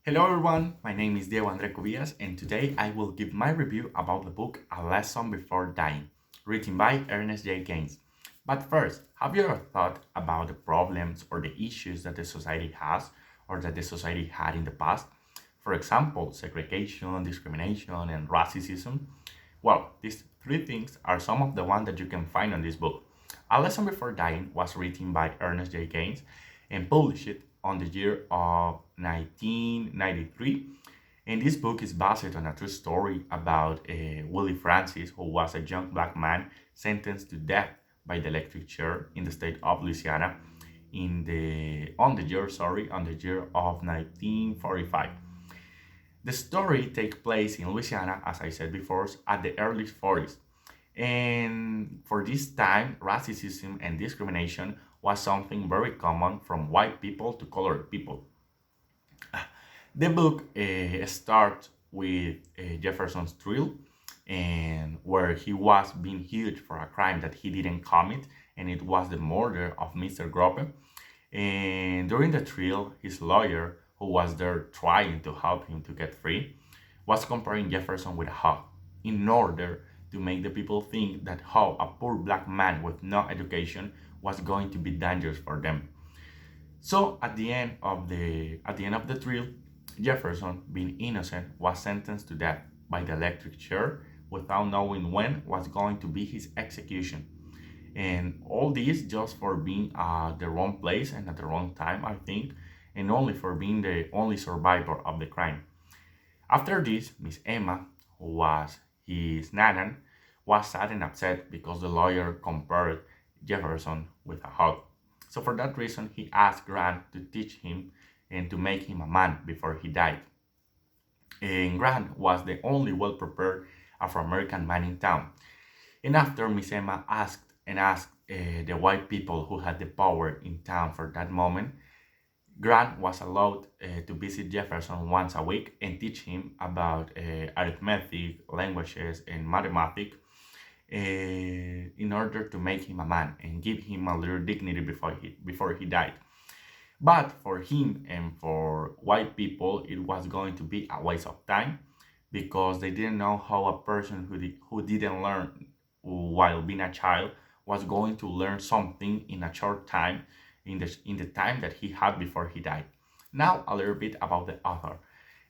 Hello everyone, my name is André Cubías and today I will give my review about the book A Lesson Before Dying, written by Ernest J. Gaines. But first, have you ever thought about the problems or the issues that the society has or that the society had in the past? For example, segregation, discrimination, and racism. Well, these three things are some of the ones that you can find on this book. A Lesson Before Dying was written by Ernest J. Gaines and published on the year of 1993. And this book is based on a true story about Willie Francis, who was a young black man sentenced to death by the electric chair in the state of Louisiana on the year of 1945. The story takes place in Louisiana, as I said before, at the early 40s. And for this time, racism and discrimination was something very common from white people to colored people. The book starts with Jefferson's trial, and where he was being held for a crime that he didn't commit, and it was the murder of Mr. Grope. And during the trial, his lawyer, who was there trying to help him to get free, was comparing Jefferson with a hog in order to make the people think that how a poor black man with no education was going to be dangerous for them. So at the end of the trial, Jefferson, being innocent, was sentenced to death by the electric chair without knowing when was going to be his execution. And all this just for being at the wrong place and at the wrong time, I think, and only for being the only survivor of the crime. After this, Miss Emma, who was his nanan, was sad and upset because the lawyer compared Jefferson with a hog. So for that reason, he asked Grant to teach him and to make him a man before he died. And Grant was the only well-prepared Afro-American man in town. And after Miss Emma asked the white people who had the power in town for that moment, Grant was allowed to visit Jefferson once a week and teach him about arithmetic, languages, and mathematics in order to make him a man and give him a little dignity before he died. But for him and for white people, it was going to be a waste of time because they didn't know how a person who didn't learn while being a child was going to learn something in a short time in the time that he had before he died. Now a little bit about the author.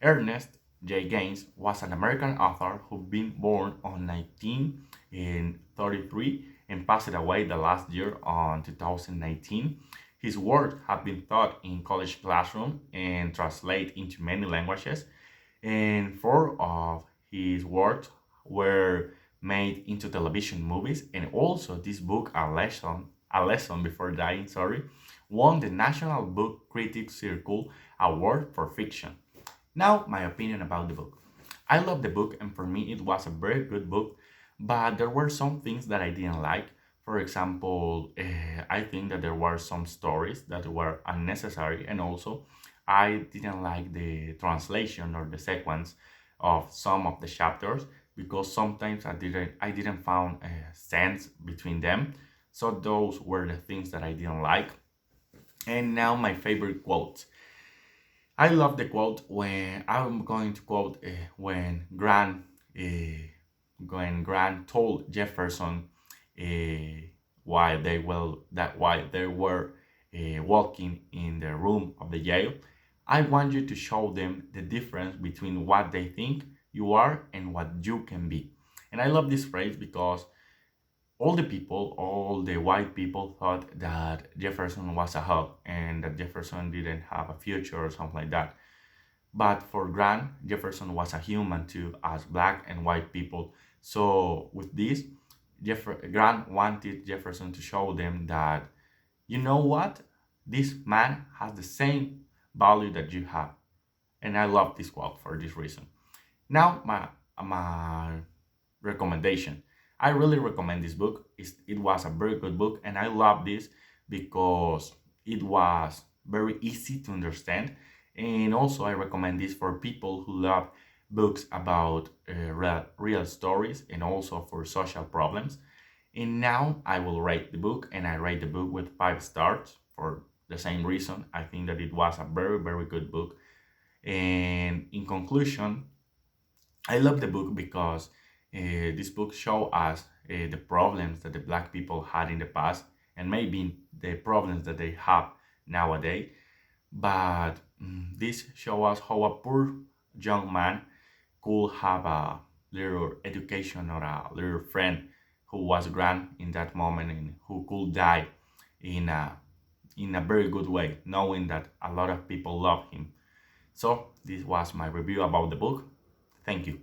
Ernest J. Gaines was an American author who been born on 1933 and passed away the last year on 2019. His works have been taught in college classroom and translated into many languages, and four of his works were made into television movies. And also this book, A Lesson Before Dying, sorry, won the National Book Critics Circle Award for Fiction. Now, my opinion about the book. I love the book, and for me, it was a very good book, but there were some things that I didn't like. For example, I think that there were some stories that were unnecessary, and also I didn't like the translation or the sequence of some of the chapters because sometimes I didn't found sense between them. So those were the things that I didn't like. And now my favorite quote. I love the quote when I'm going to quote uh, when Grant told Jefferson uh, while they were walking in the room of the jail. I want you to show them the difference between what they think you are and what you can be. And I love this phrase because all the white people thought that Jefferson was a hug and that Jefferson didn't have a future or something like that. But for Grant, Jefferson was a human too, as black and white people. So with this, Grant wanted Jefferson to show them that, you know what, this man has the same value that you have. And I love this quote for this reason. Now, my recommendation. I really recommend this book. It was a very good book, and I love this because it was very easy to understand. And also, I recommend this for people who love books about real stories and also for social problems. And now I will rate the book, and I rate the book with 5 stars for the same reason. I think that it was a very, very good book, And in conclusion, I love the book because this book show us the problems that the black people had in the past and maybe the problems that they have nowadays. But this show us how a poor young man could have a little education or a little friend who was grand in that moment and who could die in a very good way, knowing that a lot of people love him. So this was my review about the book. Thank you.